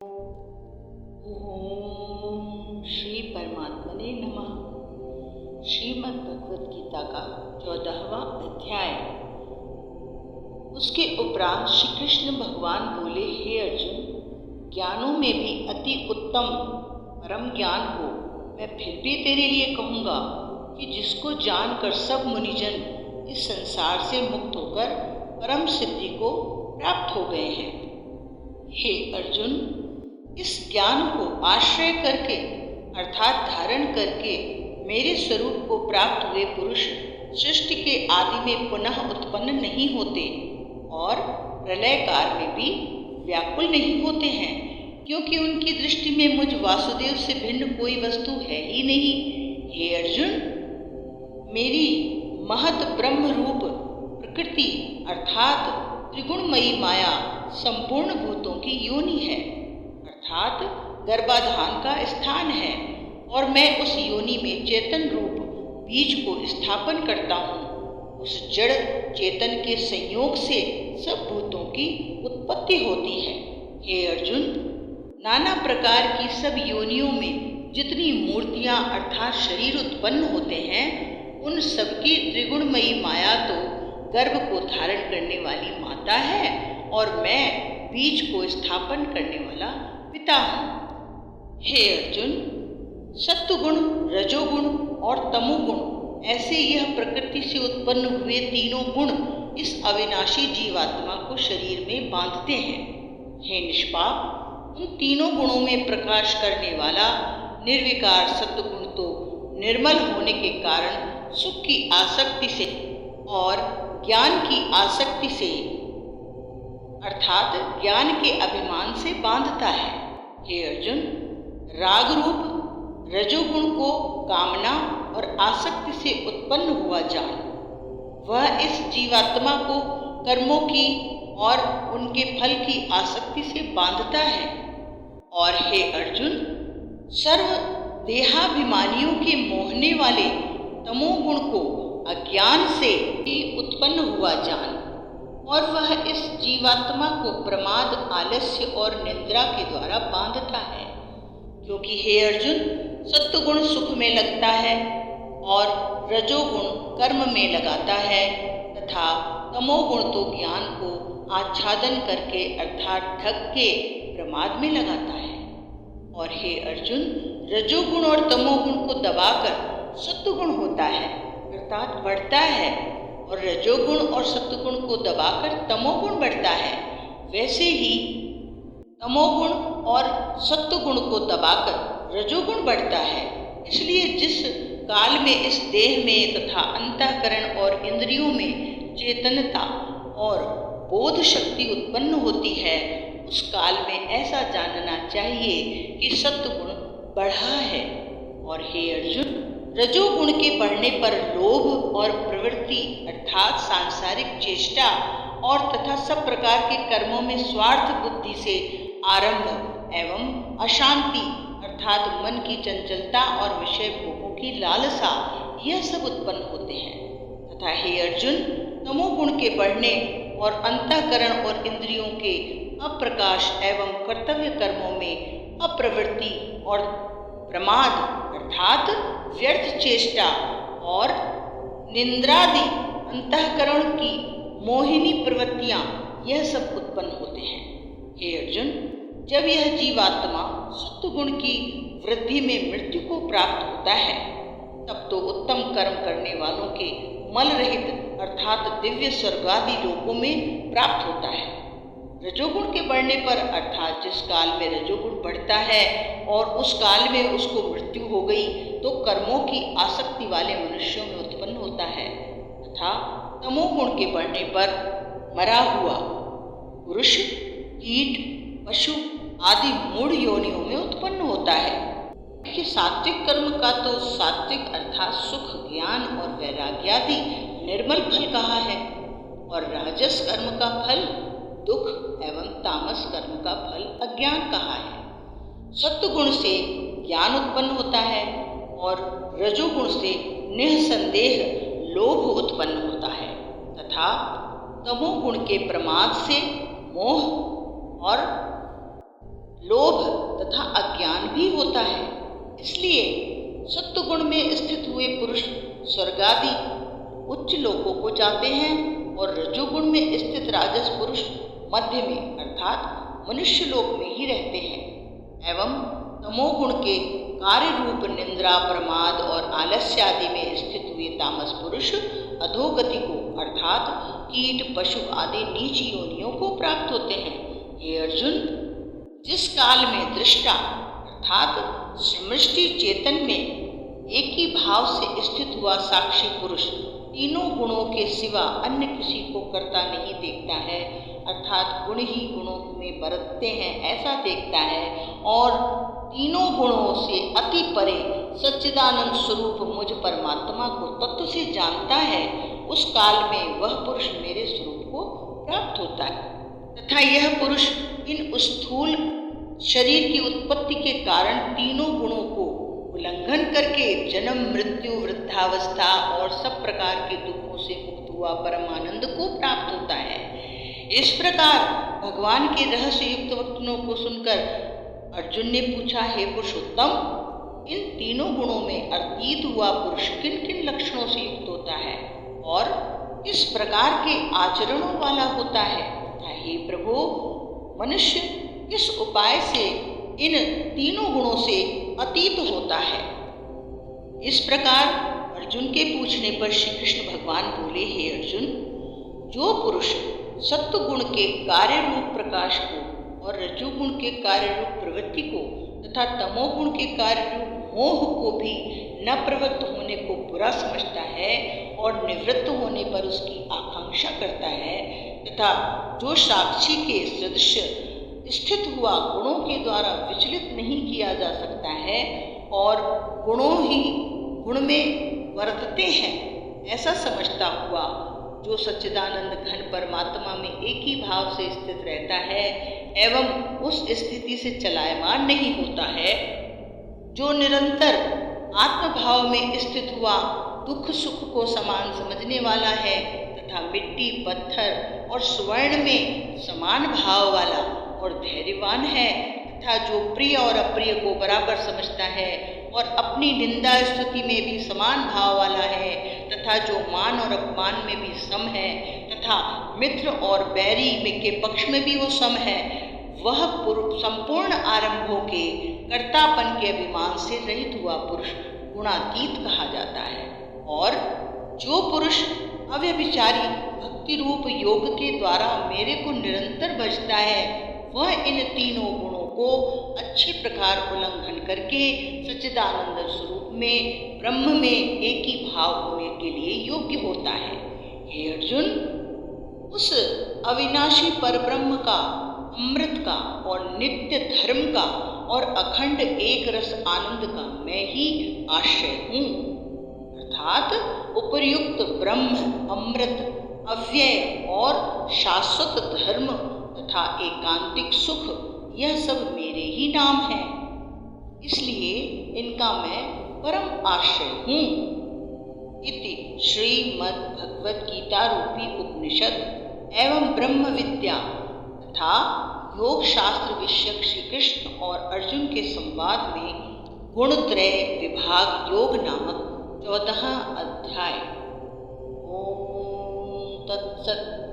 ओम श्री परमात्मने नमः। श्रीमद् भगवद गीता का 14वां अध्याय। उसके उपरांत श्री कृष्ण भगवान बोले, हे अर्जुन, ज्ञानों में भी अति उत्तम परम ज्ञान को मैं फिर भी तेरे लिए कहूँगा कि जिसको जानकर सब मुनिजन इस संसार से मुक्त होकर परम सिद्धि को प्राप्त हो गए हैं। हे अर्जुन, इस ज्ञान को आश्रय करके अर्थात धारण करके मेरे स्वरूप को प्राप्त हुए पुरुष सृष्टि के आदि में पुनः उत्पन्न नहीं होते और प्रलय काल में भी व्याकुल नहीं होते हैं, क्योंकि उनकी दृष्टि में मुझ वासुदेव से भिन्न कोई वस्तु है ही नहीं। हे अर्जुन, मेरी महत ब्रह्म रूप प्रकृति अर्थात त्रिगुणमयी माया संपूर्ण भूतों की योनि है, अर्थात गर्भाधान का स्थान है, और मैं उस योनि में चेतन रूप बीज को स्थापन करता हूँ। उस जड़ चेतन के संयोग से सब भूतों की उत्पत्ति होती है। हे अर्जुन, नाना प्रकार की सब योनियों में जितनी मूर्तियाँ अर्थात शरीर उत्पन्न होते हैं, उन सबकी त्रिगुणमयी माया तो गर्भ को धारण करने वाली माता है और मैं बीज को स्थापन करने वाला पिता हूँ। हे अर्जुन, सत्वगुण, रजोगुण और तमोगुण ऐसे यह प्रकृति से उत्पन्न हुए तीनों गुण इस अविनाशी जीवात्मा को शरीर में बांधते हैं। हे निष्पाप, उन तीनों गुणों में प्रकाश करने वाला निर्विकार सत्वगुण तो निर्मल होने के कारण सुख की आसक्ति से और ज्ञान की आसक्ति से अर्थात ज्ञान के अभिमान से बांधता है। हे अर्जुन, राग रूप रजोगुण को कामना और आसक्ति से उत्पन्न हुआ जान, वह इस जीवात्मा को कर्मों की और उनके फल की आसक्ति से बांधता है। और हे अर्जुन, सर्व देहाभिमानियों के मोहने वाले तमोगुण को अज्ञान से ही उत्पन्न हुआ जान, और वह इस जीवात्मा को प्रमाद, आलस्य और निद्रा के द्वारा बांधता है। क्योंकि हे अर्जुन, सत्वगुण सुख में लगता है और रजोगुण कर्म में लगाता है तथा तमोगुण तो ज्ञान को आच्छादन करके अर्थात ढक के प्रमाद में लगाता है। और हे अर्जुन, रजोगुण और तमोगुण को दबाकर सत्वगुण होता है अर्थात बढ़ता है, और रजोगुण और सत्वगुण को दबाकर तमोगुण बढ़ता है। वैसे ही तमोगुण और सत्वगुण को दबाकर रजोगुण बढ़ता है। इसलिए जिस काल में इस देह में तथा अंतःकरण और इंद्रियों में चेतनता और बोध शक्ति उत्पन्न होती है, उस काल में ऐसा जानना चाहिए कि सत्वगुण बढ़ा है। और हे अर्जुन, रजोगुण के बढ़ने पर लोभ और प्रवृत्ति अर्थात सांसारिक चेष्टा और तथा सब प्रकार के कर्मों में स्वार्थ बुद्धि से आरंभ एवं अशांति अर्थात मन की चंचलता और विषय भोगों की लालसा, यह सब उत्पन्न होते हैं। तथा हे अर्जुन, तमोगुण के बढ़ने और अंतःकरण और इंद्रियों के अप्रकाश एवं कर्तव्य कर्मों में अप्रवृत्ति और प्रमाद अर्थात व्यर्थ चेष्टा और निंद्रादि अंतःकरण की मोहिनी प्रवृत्तियां, यह सब उत्पन्न होते हैं। हे अर्जुन, जब यह जीवात्मा सत्वगुण की वृद्धि में मृत्यु को प्राप्त होता है, तब तो उत्तम कर्म करने वालों के मल रहित अर्थात दिव्य स्वर्गादि लोकों में प्राप्त होता है। रजोगुण के बढ़ने पर अर्थात जिस काल में रजोगुण बढ़ता है और उस काल में उसको मृत्यु हो गई, तो कर्मों की आसक्ति वाले मनुष्यों में उत्पन्न होता है। तथा तमोगुण के बढ़ने पर मरा हुआ पुरुष, कीट, पशु आदि मूढ़ योनियों में उत्पन्न होता है। कि सात्विक कर्म का तो सात्विक अर्थात सुख, ज्ञान और वैराग्यादि निर्मल फल कहा है, और राजस कर्म का फल दुख एवं तामस कर्म का फल अज्ञान कहा है। सत्वगुण से ज्ञान उत्पन्न होता है और रजोगुण से निःसंदेह लोभ उत्पन्न होता है, तथा तमोगुण के प्रमाद से मोह और लोभ तथा अज्ञान भी होता है। इसलिए सत्वगुण में स्थित हुए पुरुष स्वर्ग आदि उच्च लोकों को जाते हैं और रजोगुण में स्थित राजस पुरुष मध्य में अर्थात मनुष्य लोक में ही रहते हैं एवं तमोगुण के कार्य रूप निंद्रा प्रमाद और आलस्य आदि में स्थित हुए तामस पुरुष अधोगति को अर्थात कीट पशु आदि नीच योनियों को प्राप्त होते हैं। हे अर्जुन, जिस काल में दृष्टा अर्थात समष्टि चेतन में एक ही भाव से स्थित हुआ साक्षी पुरुष तीनों गुणों के सिवा अन्य किसी को करता नहीं देखता है अर्थात गुण ही गुणों में बरतते हैं ऐसा देखता है और तीनों गुणों से अति परे सच्चिदानंद स्वरूप मुझ परमात्मा को तत्व से जानता है, उस काल में वह पुरुष मेरे स्वरूप को प्राप्त होता है तथा यह पुरुष इन स्थूल शरीर की उत्पत्ति के कारण तीनों गुणों को उल्लंघन करके जन्म मृत्यु वृद्धावस्था और सब प्रकार के दुखों से मुक्त हुआ परमानंद को प्राप्त होता है। इस प्रकार भगवान के रहस्य युक्त वचनों को सुनकर अर्जुन ने पूछा, हे पुरुषोत्तम, इन तीनों गुणों में अतीत हुआ पुरुष किन किन लक्षणों से युक्त होता है और किस प्रकार के आचरणों वाला होता है तथा हे प्रभु, मनुष्य किस उपाय से इन तीनों गुणों से अतीत होता है। इस प्रकार अर्जुन के पूछने पर श्री कृष्ण भगवान बोले, हे अर्जुन, जो पुरुष सत्व गुण के कार्य रूप प्रकाश को और रजोगुण के कार्य रूप प्रवृत्ति को तथा तमोगुण के कार्य रूप मोह को भी न प्रवृत्त होने को बुरा समझता है और निवृत्त होने पर उसकी आकांक्षा करता है तथा जो साक्षी के सदृश स्थित हुआ गुणों के द्वारा विचलित नहीं किया जा सकता है और गुणों ही गुण में वर्तते हैं ऐसा समझता हुआ जो सच्चिदानंद घन परमात्मा में एक ही भाव से स्थित रहता है एवं उस स्थिति से चलायमान नहीं होता है, जो निरंतर आत्मभाव में स्थित हुआ दुख सुख को समान समझने वाला है तथा मिट्टी पत्थर और स्वर्ण में समान भाव वाला और धैर्यवान है तथा जो प्रिय और अप्रिय को बराबर समझता है और अपनी निंदा स्तुति में भी समान भाव वाला है तथा जो मान और अपमान में भी सम है तथा मित्र और बैरी में के पक्ष में भी वो सम है, वह संपूर्ण आरंभों के कर्तापन के अभिमान से रहित हुआ पुरुष गुणातीत कहा जाता है। और जो पुरुष अव्यभिचारी भक्ति रूप योग के द्वारा मेरे को निरंतर भजता है, वह इन तीनों गुणों को अच्छे प्रकार उल्लंघन करके सच्चिदानंद स्वरूप में ब्रह्म में एक ही भाव होने के लिए योग्य होता है। हे अर्जुन, उस अविनाशी परब्रह्म का, अमृत का और नित्य धर्म का और अखंड एक रस आनंद का मैं ही आश्रय हूँ अर्थात उपर्युक्त ब्रह्म, अमृत, अव्यय और शाश्वत धर्म तथा एकांतिक सुख, यह सब मेरे ही नाम है, इसलिए इनका मैं परम आश्रय हूँ। इति श्रीमद् भगवद गीता रूपी उपनिषद एवं ब्रह्म विद्या तथा योग शास्त्र विषयक श्री कृष्ण और अर्जुन के संवाद में गुणत्रय विभाग योग नामक 14वां अध्याय। ओम तत्सत।